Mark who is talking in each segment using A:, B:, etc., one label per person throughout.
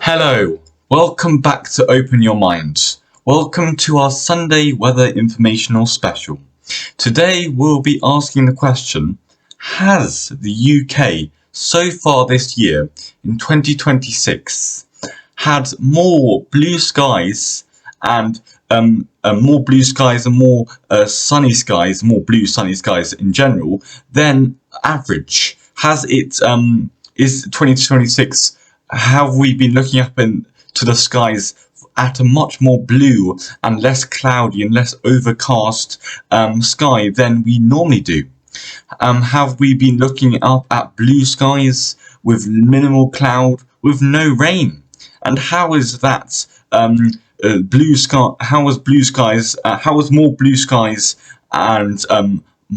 A: Hello, welcome back to Open Your Mind. Welcome to our Sunday weather informational special. Today we'll be asking the question, has the UK so far this year in 2026 had more blue skies and more sunny skies, more blue sunny skies in general than average? Has it is 2026, have we been looking up into the skies at a much more blue and less cloudy and less overcast sky than we normally do? Have we been looking up at blue skies with minimal cloud, with no rain? And how is that blue sky? How has more blue skies and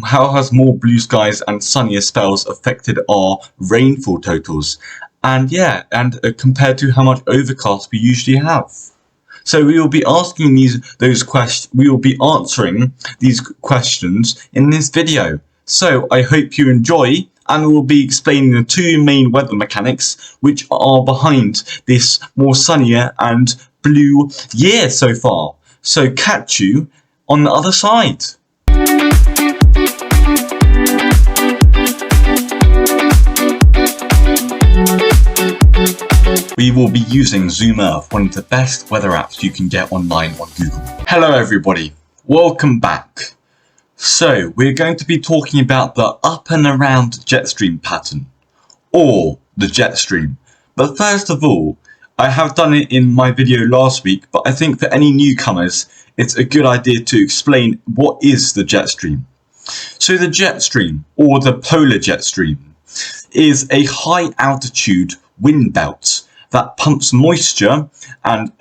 A: how has more blue skies and sunnier spells affected our rainfall totals? And compared to how much overcast we usually have. So we will be asking we will be answering these questions in this video. So I hope you enjoy, and we will be explaining the two main weather mechanics which are behind this more sunnier and blue year so far. So catch you on the other side. We will be using Zoom Earth, one of the best weather apps you can get online on Google. Hello everybody, welcome back. So we're going to be talking about the up and around jet stream pattern, or the jet stream. But first of all, I have done it in my video last week, but I think for any newcomers, it's a good idea to explain what is the jet stream. So the jet stream, or the polar jet stream, is a high altitude wind belt that pumps moisture and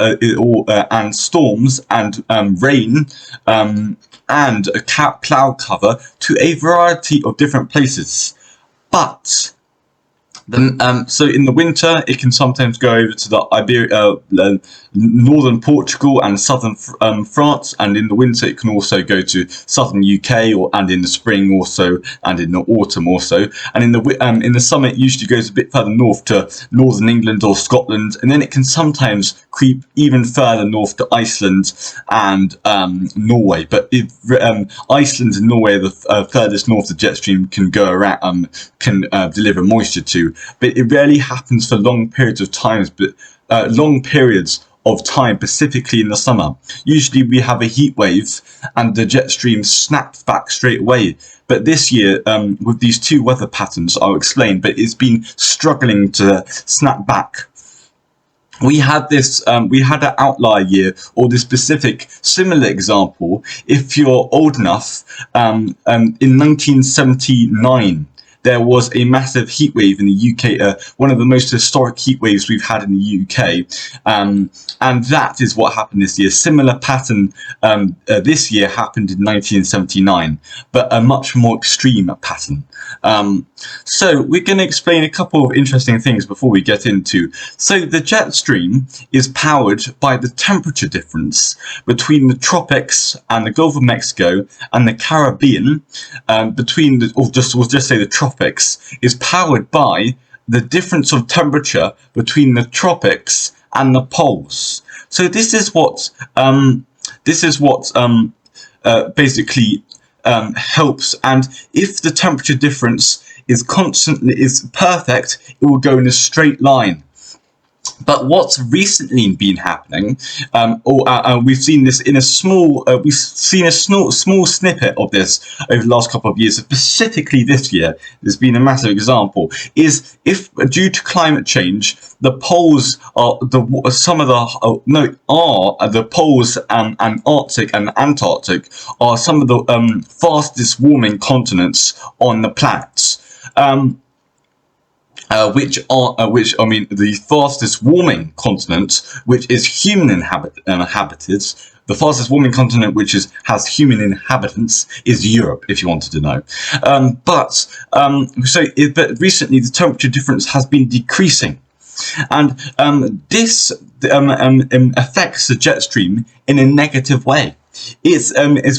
A: storms and rain and a cloud cover to a variety of different places. But so in the winter, it can sometimes go over to the northern Portugal and southern France, and in the winter it can also go to southern UK, and in the spring also, and in the autumn also, and in the summer it usually goes a bit further north to northern England or Scotland, and then it can sometimes creep even further north to Iceland and Norway. But Iceland and Norway are the furthest north the jet stream can go around, can deliver moisture to. But it rarely happens for long periods of time, specifically in the summer. Usually we have a heat wave and the jet stream snaps back straight away. But this year, with these two weather patterns, I'll explain, but it's been struggling to snap back. We had an outlier year, or this specific similar example, if you're old enough, in 1979. There was a massive heat wave in the UK, one of the most historic heat waves we've had in the UK, and that is what happened this year. Similar pattern this year happened in 1979, but a much more extreme pattern. So we're going to explain a couple of interesting things before we get into. So the jet stream is powered by the temperature difference between the tropics and the Gulf of Mexico and the Caribbean, we'll just say the tropics, is powered by the difference of temperature between the tropics and the poles. So this is what basically helps. And if the temperature difference is perfect, it will go in a straight line. But what's recently been happening, we've seen this in a small snippet of this over the last couple of years, specifically this year, there's been a massive example, is if due to climate change, the poles are the poles and Arctic and Antarctic are some of the fastest warming continents on the planet. The fastest warming continent, which is human inhabited, the fastest warming continent which has human inhabitants is Europe, if you wanted to know. But recently the temperature difference has been decreasing, and this affects the jet stream in a negative way. It's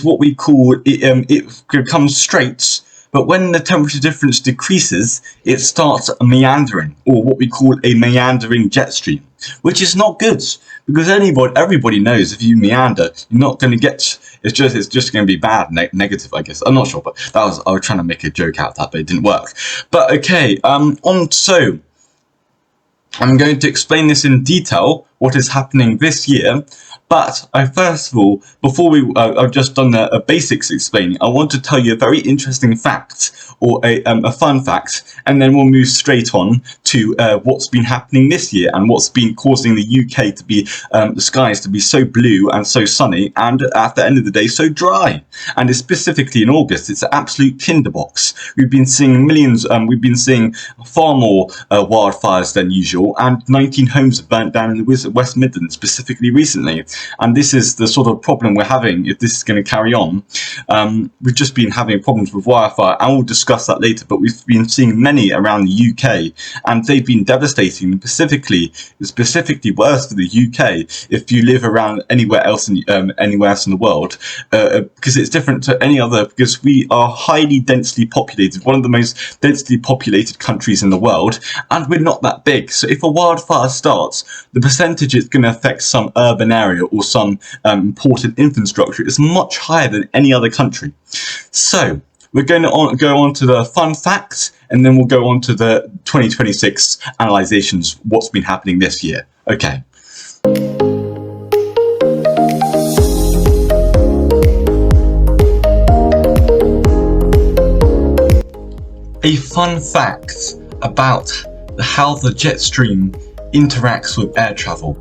A: what we call it becomes straight. But when the temperature difference decreases, it starts meandering, or what we call a meandering jet stream. which is not good, because everybody knows if you meander, you're not going to get. It's just going to be bad, negative, I guess. I'm not sure, but I was trying to make a joke out of that, but it didn't work. But okay, so I'm going to explain this in detail, what is happening this year. But first of all, before I've just done a basics explaining, I want to tell you a very interesting fact, or a fun fact, and then we'll move straight on to what's been happening this year and what's been causing the UK to be, the skies to be so blue and so sunny, and at the end of the day, so dry. And specifically in August, it's an absolute tinderbox. We've been seeing we've been seeing far more wildfires than usual, and 19 homes have burnt down in the West Midlands, specifically recently. And this is the sort of problem we're having if this is going to carry on. We've just been having problems with wildfire, and we'll discuss that later, but we've been seeing many around the UK, and they've been devastating, specifically worse for the UK if you live around anywhere else in the world, because it's different to any other, because we are highly densely populated, one of the most densely populated countries in the world, and we're not that big. So if a wildfire starts, the percentage it's going to affect some urban area or some important infrastructure is much higher than any other country. So we're going to go on to the fun facts, and then we'll go on to the 2026 analysations, what's been happening this year. Okay. A fun fact about how the jet stream interacts with air travel.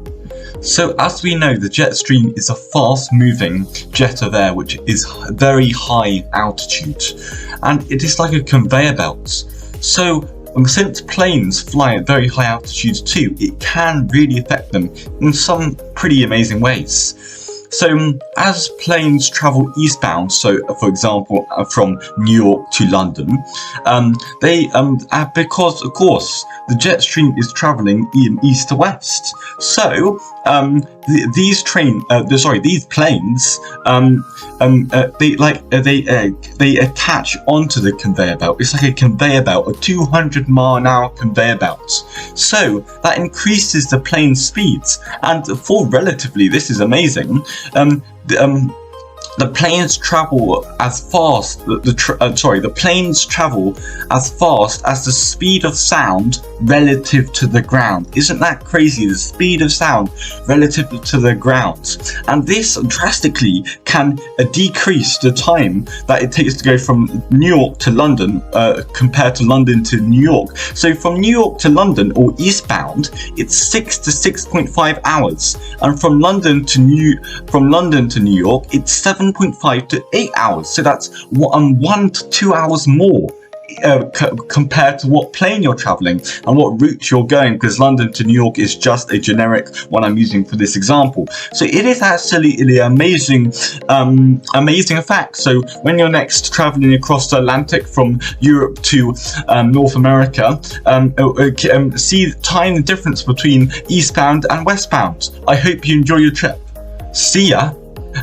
A: So as we know, the jet stream is a fast moving jet of air which is very high altitude, and it is like a conveyor belt. So since planes fly at very high altitudes too, it can really affect them in some pretty amazing ways. So as planes travel eastbound, so for example from New York to London, because of course the jet stream is traveling in east to west, so these planes, they attach onto the conveyor belt. It's like a conveyor belt, a 200-mile-an-hour conveyor belt. So that increases the plane's speeds, and for relatively, this is amazing. The planes travel as fast. The planes travel as fast as the speed of sound relative to the ground. Isn't that crazy? The speed of sound relative to the ground, and this drastically can decrease the time that it takes to go from New York to London compared to London to New York. So from New York to London, or eastbound, it's 6 to 6.5 hours, and from London to New York, it's 7.5 to 8 hours. So that's 1 to 2 hours more compared to what plane you're traveling and what route you're going, because London to New York is just a generic one I'm using for this example. So it is absolutely amazing fact. So when you're next traveling across the Atlantic from Europe to North America, see time the difference between eastbound and westbound. I hope you enjoy your trip. See ya.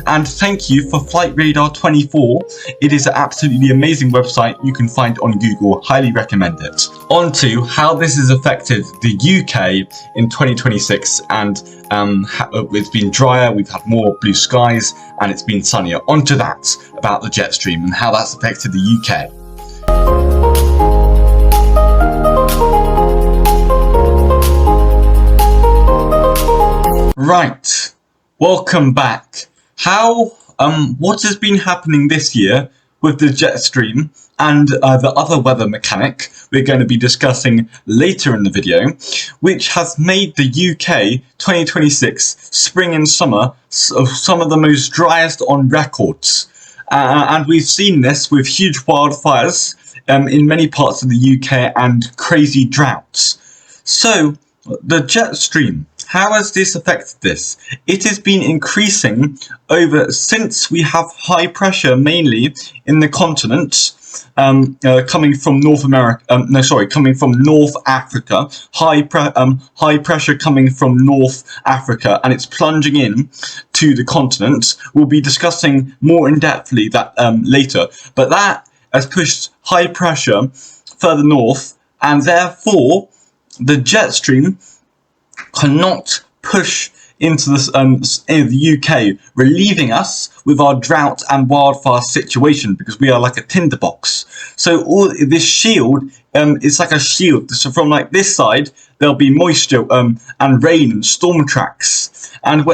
A: And thank you for Flight Radar 24. It is an absolutely amazing website you can find on Google. Highly recommend it. On to how this has affected the UK in 2026, and it's been drier, we've had more blue skies, and it's been sunnier. On to that, about the jet stream and how that's affected the UK. Right, welcome back. What has been happening this year with the jet stream and the other weather mechanic we're going to be discussing later in the video, which has made the UK 2026 spring and summer some of the most driest on records. And we've seen this with huge wildfires in many parts of the UK and crazy droughts. So the jet stream, how has this affected this? It has been increasing since we have high pressure mainly in the continent, coming from coming from North Africa. High pressure coming from North Africa, and it's plunging in to the continent. We'll be discussing more in depthly that later, but that has pushed high pressure further north, and therefore the jet stream cannot push into the UK, relieving us with our drought and wildfire situation because we are like a tinderbox. So all this shield, it's like a shield. So from like this side, there'll be moisture and rain and storm tracks, and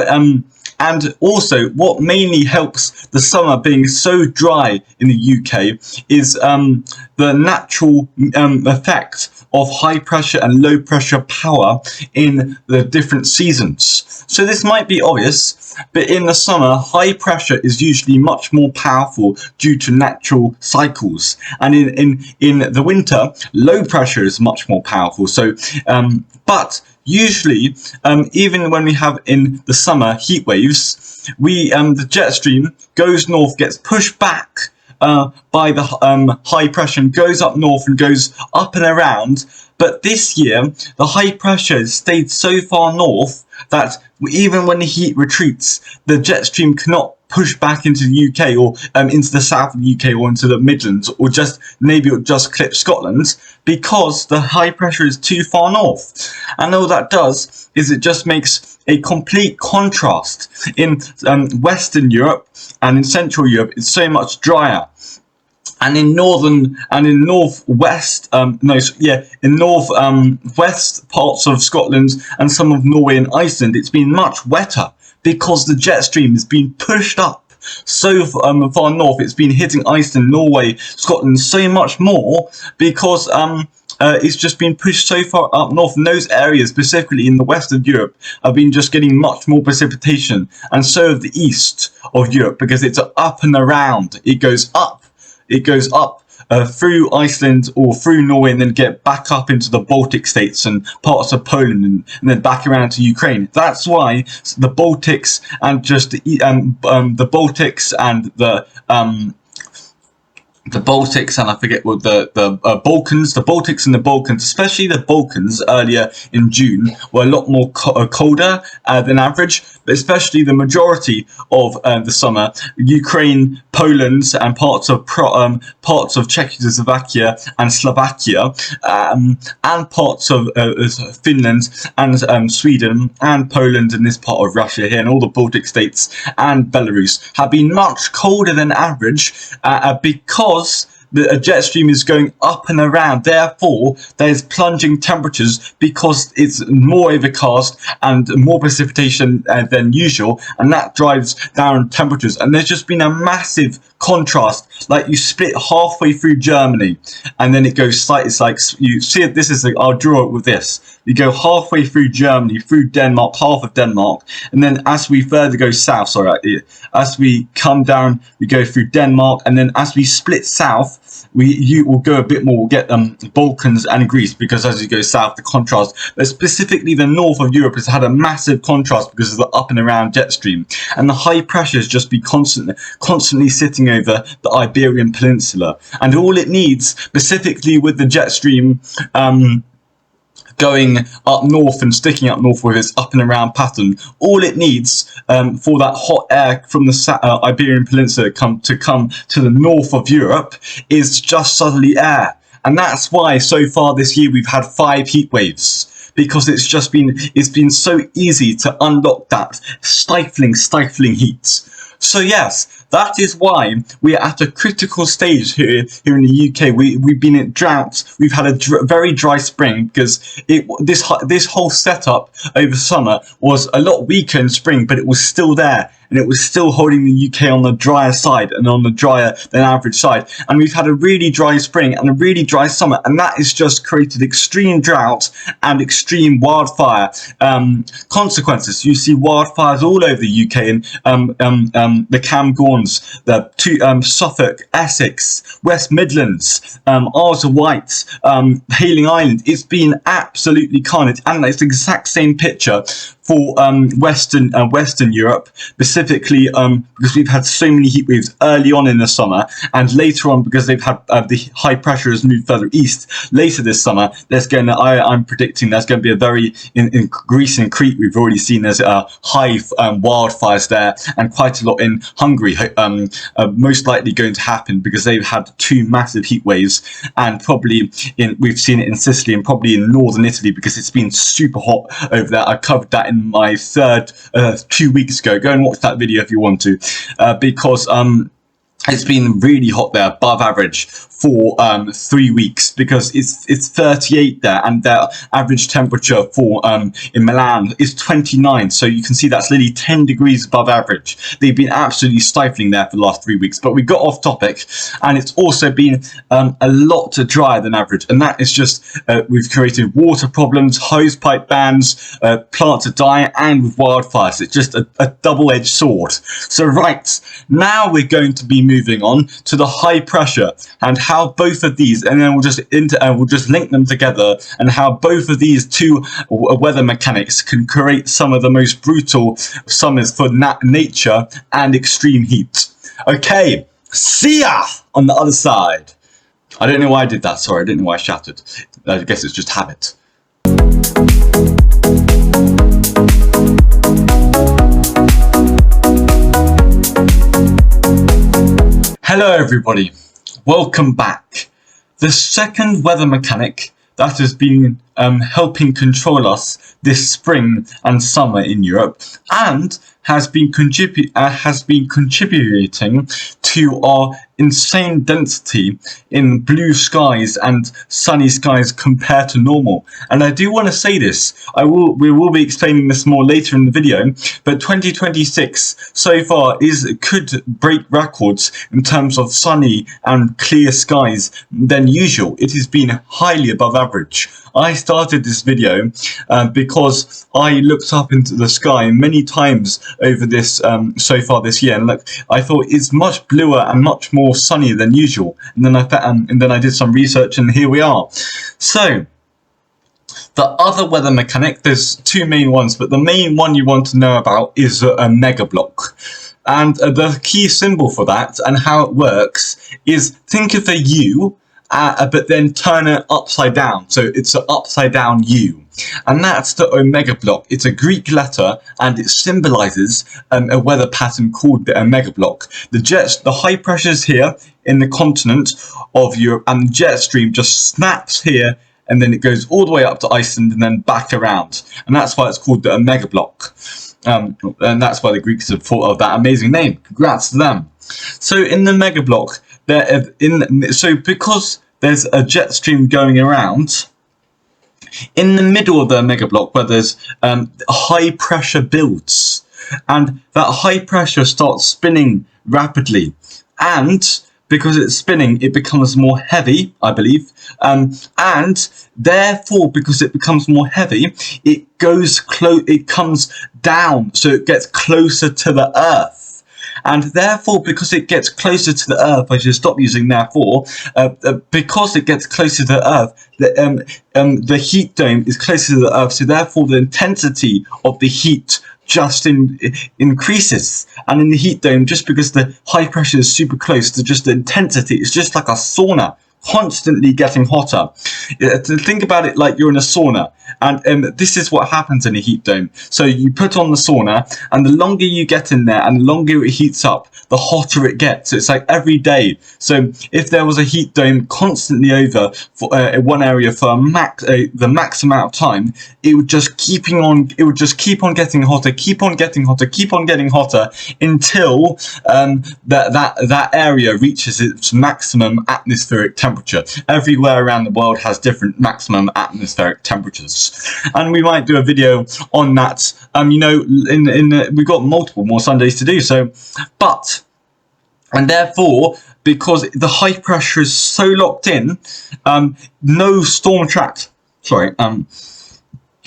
A: also what mainly helps the summer being so dry in the UK is the natural effect of high pressure and low pressure power in the different seasons. So this might be obvious, but in the summer, high pressure is usually much more powerful due to natural cycles. And in the winter, low pressure is much more powerful. So, but usually, even when we have in the summer heat waves, the jet stream goes north, gets pushed back by the high pressure and goes up north and goes up and around. But this year, the high pressure stayed so far north that even when the heat retreats, the jet stream cannot push back into the UK or into the south of the UK or into the Midlands, or just maybe it'll just clip Scotland, because the high pressure is too far north. And all that does is it just makes a complete contrast. In Western Europe and in Central Europe, it's so much drier. And in northwest parts of Scotland and some of Norway and Iceland, it's been much wetter because the jet stream has been pushed up so far north. It's been hitting Iceland, Norway, Scotland so much more because it's just been pushed so far up north. And those areas, specifically in the west of Europe, have been just getting much more precipitation, and so of the east of Europe, because it's up and around. It goes up through Iceland or through Norway, and then get back up into the Baltic states and parts of Poland, and then back around to Ukraine. That's why the Baltics and just the Baltics and the Baltics, and I forget what the Balkans, especially the Balkans earlier in June, were a lot more colder than average, but especially the majority of the summer, Ukraine, Poland, and parts of Czechoslovakia and Slovakia, and parts of Finland and Sweden and Poland and this part of Russia here, and all the Baltic states and Belarus have been much colder than average because the jet stream is going up and around. Therefore, there's plunging temperatures because it's more overcast and more precipitation than usual, and that drives down temperatures. And there's just been a massive contrast. Like, you split halfway through Germany, and then it goes slightly. It's like, you see it. This is I'll draw it with this. You go halfway through Germany, through Denmark, half of Denmark, and then as we further go south, as we come down, we go through Denmark, and then as we split south, you will go a bit more. We'll get Balkans and Greece, because as you go south, the contrast. But specifically, the north of Europe has had a massive contrast because of the up and around jet stream, and the high pressure has just been constantly sitting over the Iberian Peninsula. And all it needs, specifically with the jet stream going up north and sticking up north with its up and around pattern, all it needs for that hot air from the Iberian Peninsula to come to the north of Europe is just southerly air. And that's why so far this year we've had 5 heat waves, because it's been so easy to unlock that stifling heat. So yes, that is why we are at a critical stage here in the UK. We've been in drought. We've had a very dry spring, because this whole setup over summer was a lot weaker in spring, but it was still there. And it was still holding the UK on the drier side and on the drier than average side. And we've had a really dry spring and a really dry summer, and that has just created extreme drought and extreme wildfire consequences. You see wildfires all over the UK, and the Cairngorms, the Suffolk, Essex, West Midlands, Isles of Wight, Hayling Island. It's been absolutely carnage, and it's the exact same picture for Western Europe, specifically because we've had so many heat waves early on in the summer, and later on because they've had the high pressure has moved further east. Later this summer, I'm predicting there's going to be a very in Greece and Crete. We've already seen there's high wildfires there, and quite a lot in Hungary. Most likely going to happen because they've had 2 massive heat waves, and probably we've seen it in Sicily and probably in northern Italy because it's been super hot over there. I covered that in my 2 weeks ago. Go and watch that video if you want to, because it's been really hot there, above average, for 3 weeks, because it's 38 there, and their average temperature for in Milan is 29. So you can see that's nearly 10 degrees above average. They've been absolutely stifling there for the last 3 weeks. But we got off topic, and it's also been a lot drier than average, and that is just we've created water problems, hose pipe bans, plants are dying, and with wildfires. It's just a double-edged sword. So right now we're going to be moving on to the high pressure and how both of these, and then we'll just link them together, and how both of these two weather mechanics can create some of the most brutal summers for nature and extreme heat. Okay, see ya on the other side. I don't know why I did that. Sorry, I don't know why I shouted. I guess it's just habit. Hello everybody, welcome back. The second weather mechanic that has been helping control us this spring and summer in Europe, and has been contributing to our insane density in blue skies and sunny skies compared to normal. And I do want to say this, we will be explaining this more later in the video, but 2026 so far could break records in terms of sunny and clear skies than usual. It has been highly above average. I started this video because I looked up into the sky many times over this so far this year, and look, I thought it's much bluer and much more sunny than usual. And then I did some research, and here we are. So the other weather mechanic, there's 2 main ones, but the main one you want to know about is a mega block. And the key symbol for that and how it works is, think of a U, but then turn it upside down. So it's an upside down U. And that's the omega block. It's a Greek letter, and it symbolizes a weather pattern called the omega block. The high pressures here in the continent of Europe, and the jet stream just snaps here, and then it goes all the way up to Iceland and then back around. And that's why it's called the omega block. And that's why the Greeks have thought of that amazing name. Congrats to them. So in the mega block, because there's a jet stream going around, in the middle of the mega block where there's high pressure builds, and that high pressure starts spinning rapidly, and because it's spinning, it becomes more heavy, I believe, and therefore, because it becomes more heavy, it comes down, so it gets closer to the Earth. And therefore, because it gets closer to the Earth, I should stop using therefore, because it gets closer to the Earth, the heat dome is closer to the Earth, so therefore the intensity of the heat just increases. And in the heat dome, just because the high pressure is super close to just the intensity, it's just like a sauna, constantly getting hotter. Think about it like you're in a sauna, and this is what happens in a heat dome. So you put on the sauna, and the longer you get in there and the longer it heats up, the hotter it gets. It's like every day. So if there was a heat dome constantly over for one area for the max amount of time, it would just keep on getting hotter, keep on getting hotter until that area reaches its maximum atmospheric temperature. Everywhere around the world has different maximum atmospheric temperatures, and we might do a video on that. We've got multiple more Sundays to do so, and therefore, because the high pressure is so locked in, no storm track. Sorry, that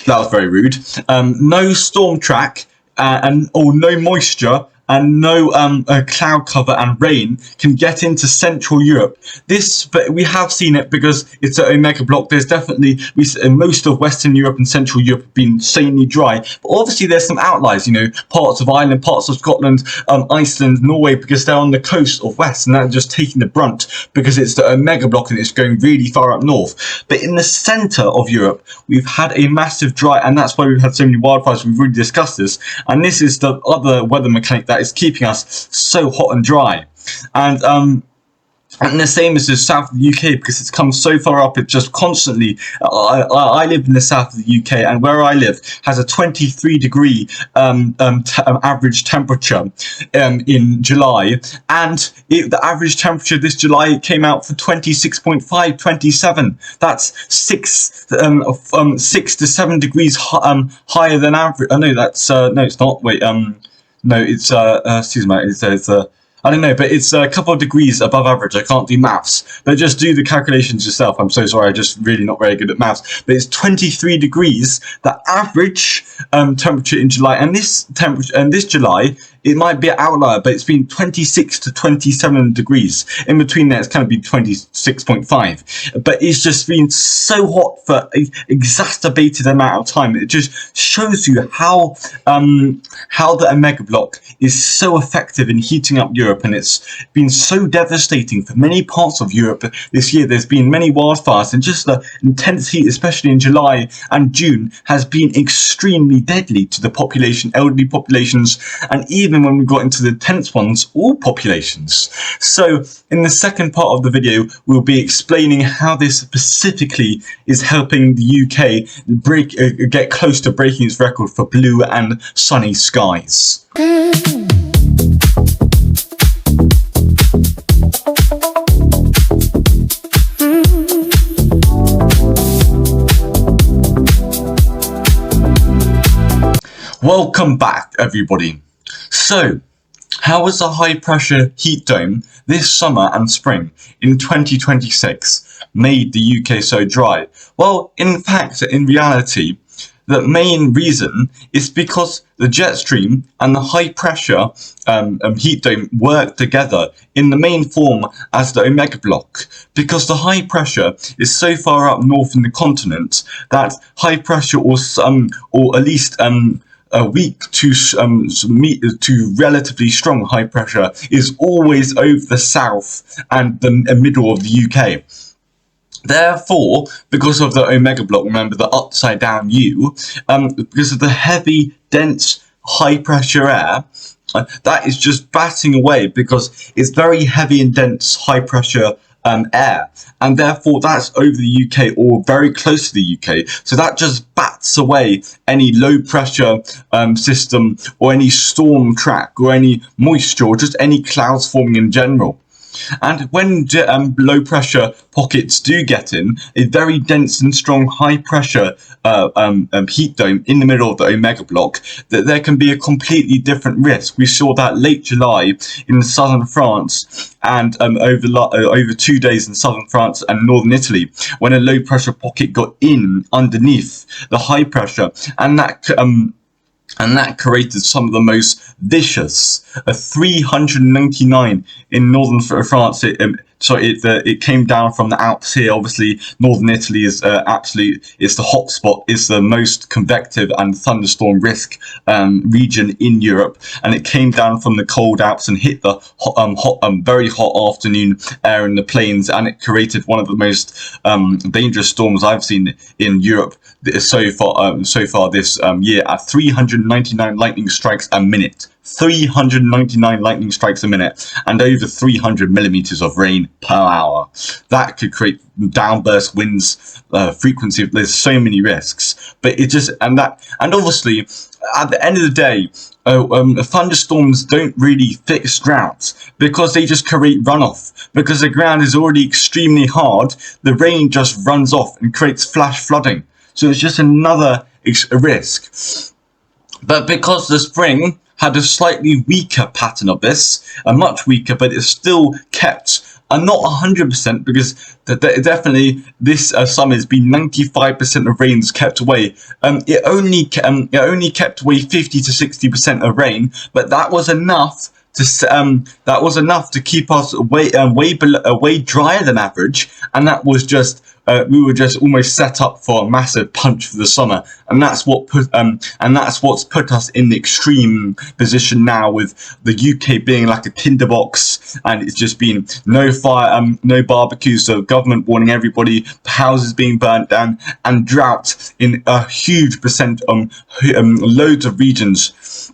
A: was very rude. No storm track or no moisture and no cloud cover and rain can get into Central Europe. But we have seen it because it's an omega block. There's definitely most of Western Europe and Central Europe have been insanely dry. But obviously, there's some outliers. Parts of Ireland, parts of Scotland, Iceland, Norway, because they're on the coast of West, and they're just taking the brunt because it's the omega block and it's going really far up north. But in the centre of Europe, we've had a massive dry, and that's why we've had so many wildfires. We've already discussed this, and this is the other weather mechanic that is keeping us so hot and dry. And the same as the south of the UK, because it's come so far up, it just constantly. I live in the south of the UK, and where I live has a 23-degree average temperature in July, and the average temperature this July came out for 26.5, 27. That's 6 to 7 degrees higher than average. Oh no, that's no, it's not. Wait, no, it's excuse me, it's I don't know, but it's a couple of degrees above average. I can't do maths, but just do the calculations yourself. I'm so sorry, I'm just really not very good at maths. But it's 23 degrees, the average temperature in July. And this July, it might be an outlier, but it's been 26 to 27 degrees. In between there, it's kind of been 26.5. But it's just been so hot for an exacerbated amount of time. It just shows you how the omega block is so effective in heating up Europe, and it's been so devastating for many parts of Europe this year. There's been many wildfires, and just the intense heat, especially in July and June, has been extremely deadly to the population, elderly populations, and even when we got into the tense ones, all populations. So in the second part of the video, we'll be explaining how this specifically is helping the UK get close to breaking its record for blue and sunny skies. Welcome back, everybody. So, how has the high pressure heat dome this summer and spring in 2026 made the UK so dry? Well, in fact, in reality, the main reason is because the jet stream and the high pressure heat dome work together in the main form as the omega block, because the high pressure is so far up north in the continent that high pressure, or at least a weak to relatively strong high pressure, is always over the south and the middle of the UK. Therefore, because of the omega block, remember the upside down U, because of the heavy, dense, high pressure air, that is just batting away, because it's very heavy and dense, high pressure air, and therefore that's over the UK or very close to the UK. So that just bats away any low pressure system, or any storm track, or any moisture, or just any clouds forming in general. And when low pressure pockets do get in, a very dense and strong high pressure heat dome in the middle of the omega block, that there can be a completely different risk. We saw that late July in southern France, and over 2 days in southern France and northern Italy, when a low pressure pocket got in underneath the high pressure, and that created some of the most vicious, 399 in northern France. It came down from the Alps here. Obviously, northern Italy is it's the hot spot, is the most convective and thunderstorm risk region in Europe, and it came down from the cold Alps and hit the very hot afternoon air in the plains, and it created one of the most dangerous storms I've seen in Europe so far this year, at 399 lightning strikes a minute. 399 lightning strikes a minute, and over 300 millimeters of rain per hour. That could create downburst winds, frequency. There's so many risks, but and obviously at the end of the day, thunderstorms don't really fix droughts, because they just create runoff. Because the ground is already extremely hard, the rain just runs off and creates flash flooding. So it's just another risk. But because the spring had a slightly weaker pattern of this, much weaker, but it still kept Not 100%, because definitely this summer has been 95% of rains kept away. It only kept away 50 to 60% of rain, but that was enough to keep us way drier than average, and that was just we were just almost set up for a massive punch for the summer, and that's what's put us in the extreme position now, with the UK being like a tinderbox, and it's just been no fire, no barbecues, so government warning everybody, houses being burnt down, and drought in a huge percent loads of regions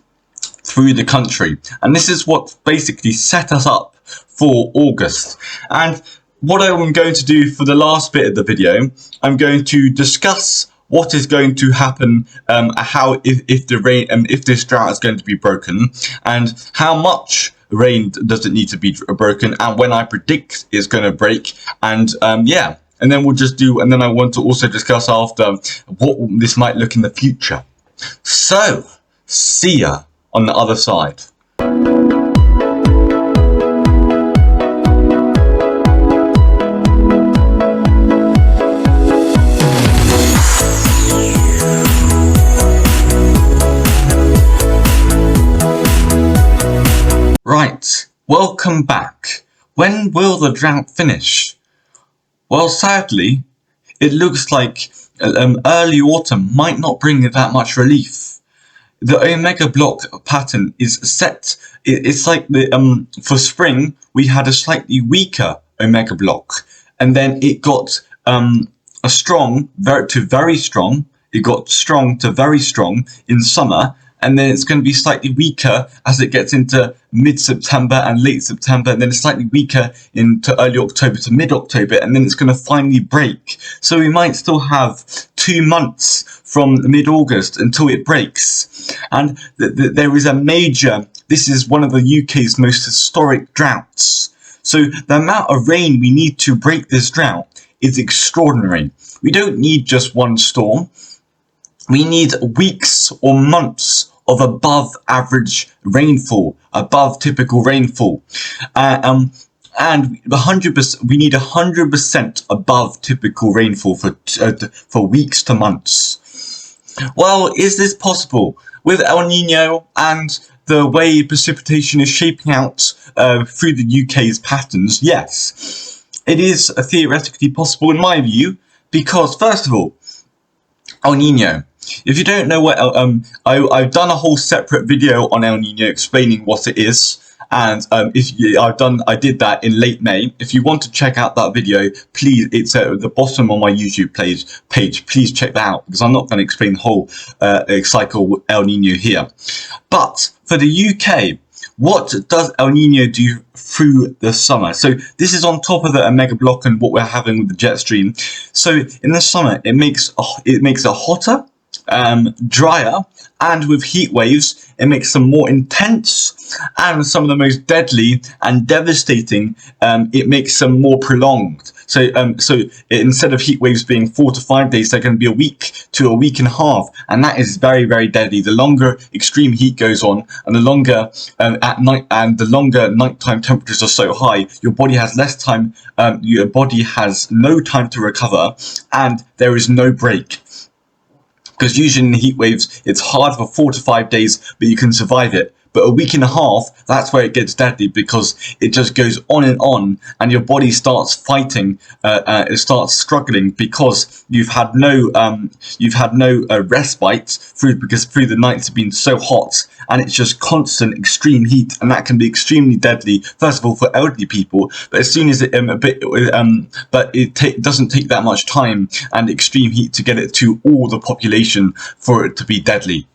A: through the country. And this is what basically set us up for August. And what I'm going to do for the last bit of the video, I'm going to discuss what is going to happen, how if this drought is going to be broken, and how much rain does it need to be broken, and when I predict it's going to break, and yeah, and then we'll just do, and then I want to also discuss after what this might look in the future. So, see ya on the other side. Right, welcome back. When will the drought finish? Well, sadly, it looks like early autumn might not bring that much relief. The omega block pattern is set. It's like for spring we had a slightly weaker omega block, and then it got a strong to very strong. It got strong to very strong in summer, and then it's going to be slightly weaker as it gets into mid-September and late September, and then it's slightly weaker into early October to mid-October, and then it's going to finally break. So we might still have 2 months from mid-August until it breaks. And there is a major, this is one of the UK's most historic droughts. So the amount of rain we need to break this drought is extraordinary. We don't need just one storm. We need weeks or months of above average rainfall, above typical rainfall. And 100%, we need 100% above typical rainfall for weeks to months. Well, is this possible? With El Nino and the way precipitation is shaping out through the UK's patterns, yes, it is theoretically possible in my view, because first of all, El Nino. If you don't know what I've done a whole separate video on El Nino explaining what it is, and I did that in late May. If you want to check out that video, please, it's at the bottom of my YouTube page. Please check that out, because I'm not going to explain the whole cycle El Nino here. But for the UK, what does El Nino do through the summer? So this is on top of the omega block and what we're having with the jet stream. So in the summer, it makes it hotter, drier, and with heat waves it makes them more intense, and some of the most deadly and devastating, it makes them more prolonged. So instead of heat waves being 4 to 5 days, they're going to be a week to a week and a half, and that is very, very deadly. The longer extreme heat goes on, and the longer at night, and the longer nighttime temperatures are so high, your body has less time. Your body has no time to recover, and there is no break. Because usually in the heat waves, it's hard for 4 to 5 days, but you can survive it. But a week and a half, that's where it gets deadly, because it just goes on, and your body starts fighting. It starts struggling because you've had no respite through the nights have been so hot, and it's just constant extreme heat, and that can be extremely deadly. First of all, for elderly people, but as soon as it doesn't take that much time and extreme heat to get it to all the population for it to be deadly.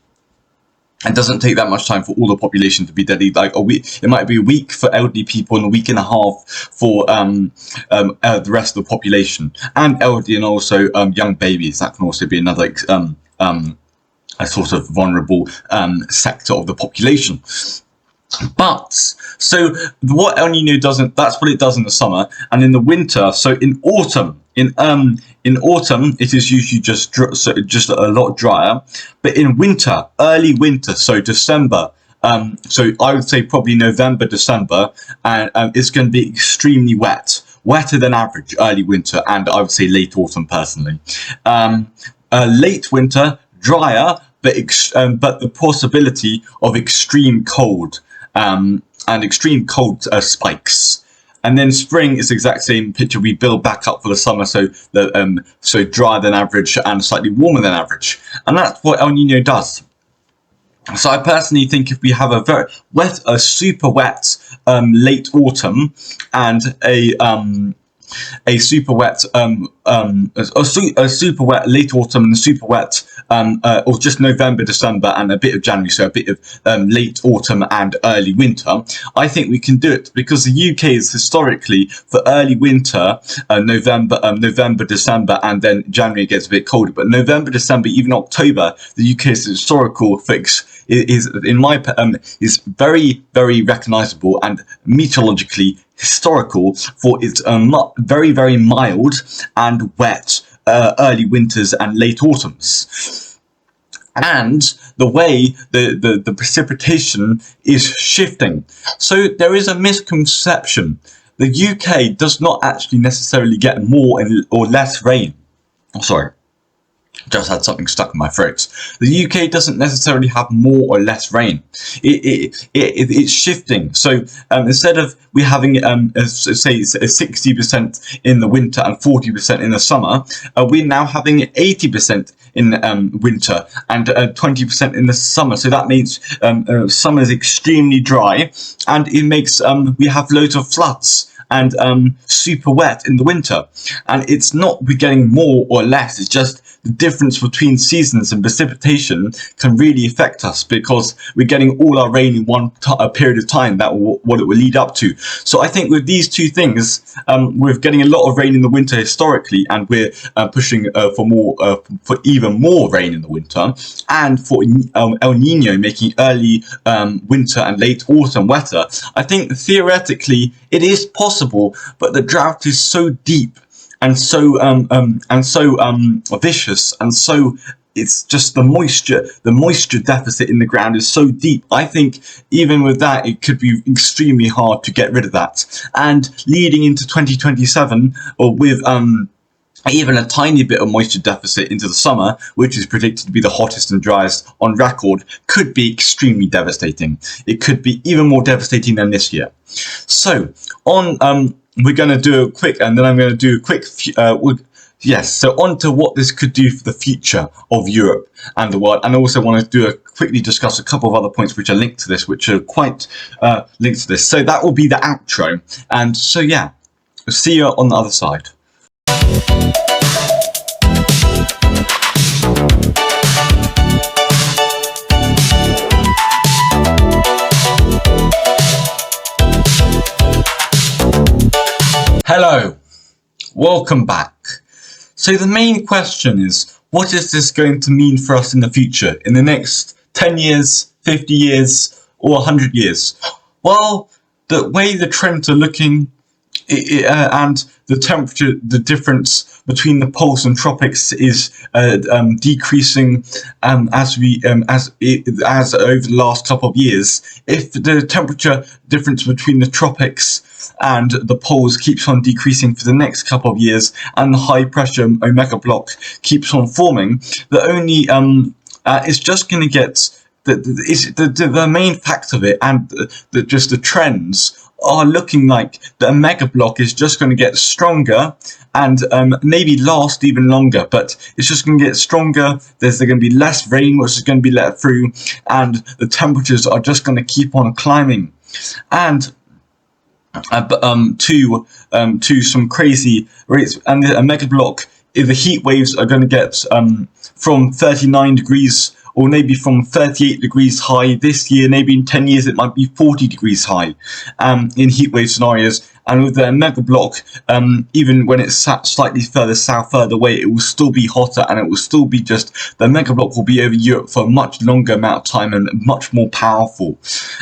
A: It doesn't take that much time for all the population to be deadly. Like a week, it might be a week for elderly people and a week and a half for the rest of the population, and elderly, and also young babies. That can also be another a sort of vulnerable sector of the population. But so what El Nino doesn't, that's what it does in the summer, and in the winter. So in autumn, in autumn, it is usually just a lot drier. But in winter, early winter, so December So I would say probably November, December, and it's going to be extremely wet, wetter than average early winter, and I would say late autumn personally. Late winter, drier, but the possibility of extreme cold and extreme cold spikes. And then spring is the exact same picture. We build back up for the summer, so so drier than average and slightly warmer than average, and that's what El Nino does. So I personally think if we have a very wet, a super wet late autumn and a super wet a super wet late autumn and super wet or just November, December, and a bit of January, so a bit of late autumn and early winter, I think we can do it, because the UK is historically for early winter November, December, and then January gets a bit colder, but November, December, even October, the UK is historical for is very, very recognisable and meteorologically historical for its very, very mild and wet early winters and late autumns. And the way the precipitation is shifting. So there is a misconception. The UK does not actually necessarily get more or less rain. Oh, sorry. Just had something stuck in my throat. The UK doesn't necessarily have more or less rain. It's shifting. So instead of we having say 60% in the winter and 40% in the summer, we're now having 80% in winter and 20% in the summer. So that means summer is extremely dry, and it makes we have loads of floods and super wet in the winter. And it's not we're getting more or less, it's just the difference between seasons and precipitation can really affect us, because we're getting all our rain in one period of time, that what it will lead up to. So I think with these two things, we're getting a lot of rain in the winter historically, and we're pushing for even more rain in the winter, and for El Nino making early winter and late autumn wetter. I think theoretically it is possible, but the drought is so deep and so vicious, and so it's just the moisture deficit in the ground is so deep. I think even with that, it could be extremely hard to get rid of that. And leading into 2027, or with even a tiny bit of moisture deficit into the summer, which is predicted to be the hottest and driest on record, could be extremely devastating. It could be even more devastating than this year. So we're going to do a quick, and then I'm going to do a quick, so on to what this could do for the future of Europe and the world. And I also want to quickly discuss a couple of other points which are linked to this, which are quite linked to this. So that will be the outro. And so, yeah, see you on the other side. Hello, welcome back. So the main question is, what is this going to mean for us in the future, in the next 10 years, 50 years, or 100 years? Well, the way the trends are looking, and the temperature, the difference between the poles and tropics is decreasing as over the last couple of years. If the temperature difference between the tropics and the poles keeps on decreasing for the next couple of years, and the high pressure omega block keeps on forming, the only it's just going to get the main fact of it, and just the trends are looking like the omega block is just going to get stronger and maybe last even longer, but it's just going to get stronger. There's going to be less rain which is going to be let through, and the temperatures are just going to keep on climbing, and to some crazy rates. And the omega block, if the heat waves are going to get from 39 degrees or maybe from 38 degrees high this year, maybe in 10 years it might be 40 degrees high in heat wave scenarios. And with the mega block, even when it's sat slightly further south, further away, it will still be hotter, and it will still be the mega block will be over Europe for a much longer amount of time and much more powerful.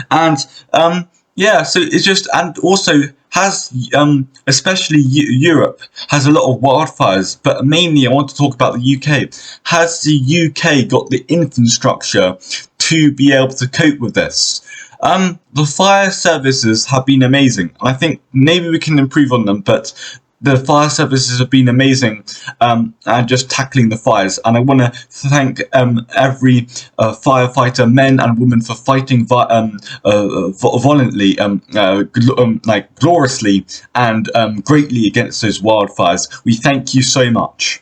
A: And so it's just, and also has, especially Europe, has a lot of wildfires, but mainly I want to talk about the UK. Has the UK got the infrastructure to be able to cope with this. The fire services have been amazing. I think maybe we can improve on them, but the fire services have been amazing and just tackling the fires. And I want to thank every firefighter, men and women, for fighting violently, gloriously and greatly against those wildfires. We thank you so much.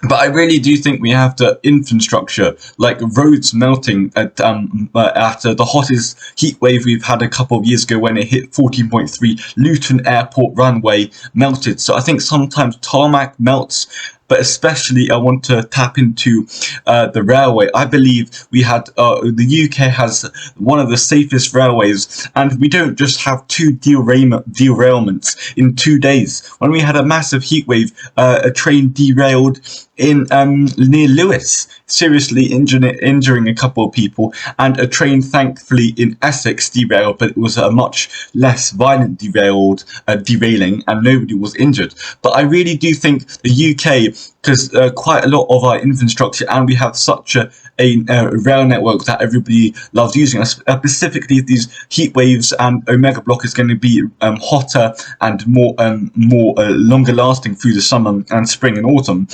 A: But I really do think we have the infrastructure, like roads melting at the hottest heat wave we've had a couple of years ago when it hit 14.3. Luton Airport runway melted. So I think sometimes tarmac melts, but especially I want to tap into the railway. I believe we had the UK has one of the safest railways, and we don't just have 2 derailments in 2 days. When we had a massive heat wave, a train derailed in near Lewis, seriously injuring a couple of people, and a train thankfully in Essex derailed, but it was a much less violent derailing, and nobody was injured. But I really do think the UK, because quite a lot of our infrastructure, and we have such a rail network that everybody loves using, specifically these heat waves, and Omega Block is going to be hotter and more longer lasting through the summer and spring and autumn.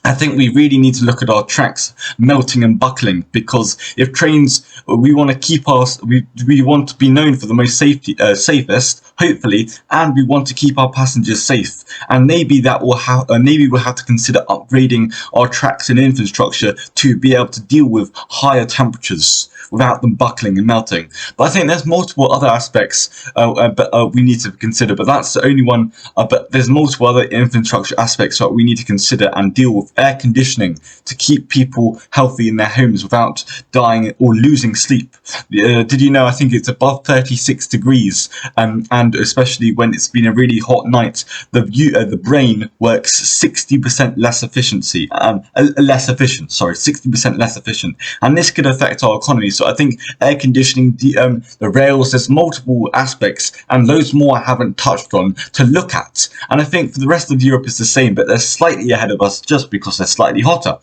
A: I think we really need to look at our tracks melting and buckling, because if trains, we want to keep we want to be known for the most safest, hopefully, and we want to keep our passengers safe. And maybe that will maybe we'll have to consider upgrading our tracks and infrastructure to be able to deal with higher temperatures without them buckling and melting. But I think there's multiple other aspects we need to consider, but that's the only one. But there's multiple other infrastructure aspects that we need to consider and deal with. Air conditioning to keep people healthy in their homes without dying or losing sleep. Did you know, I think it's above 36 degrees, and especially when it's been a really hot night, the brain works 60% less efficient, 60% less efficient, and this could affect our economy. So I think air conditioning, the rails, there's multiple aspects, and loads more I haven't touched on to look at. And I think for the rest of Europe it's the same, but they're slightly ahead of us just because they're slightly hotter.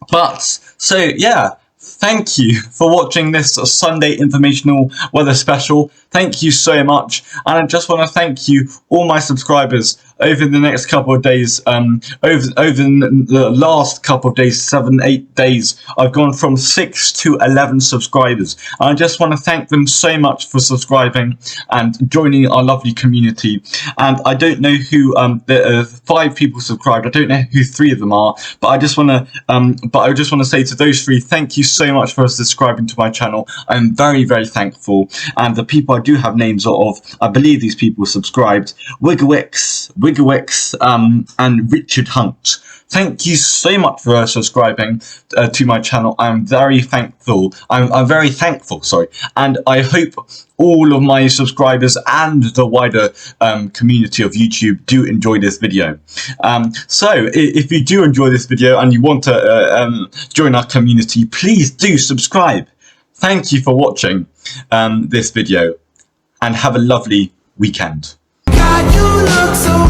A: But so yeah, thank you for watching this Sunday informational weather special. Thank you so much, and I just want to thank you, all my subscribers, over the next couple of days. Over the last couple of days, 7-8 days, I've gone from 6 to 11 subscribers. And I just want to thank them so much for subscribing and joining our lovely community. And I don't know who 5 people subscribed. I don't know who 3 of them are, but I just want to say to those 3, thank you so much for subscribing to my channel. I'm very, very thankful. And the people I do have names of, I believe these people subscribed: Wigawix, and Richard Hunt. Thank you so much for subscribing to my channel. I'm very thankful. I'm very thankful, sorry. And I hope all of my subscribers and the wider community of YouTube do enjoy this video. So if you do enjoy this video and you want to join our community, please do subscribe. Thank you for watching this video, and have a lovely weekend. God, you look so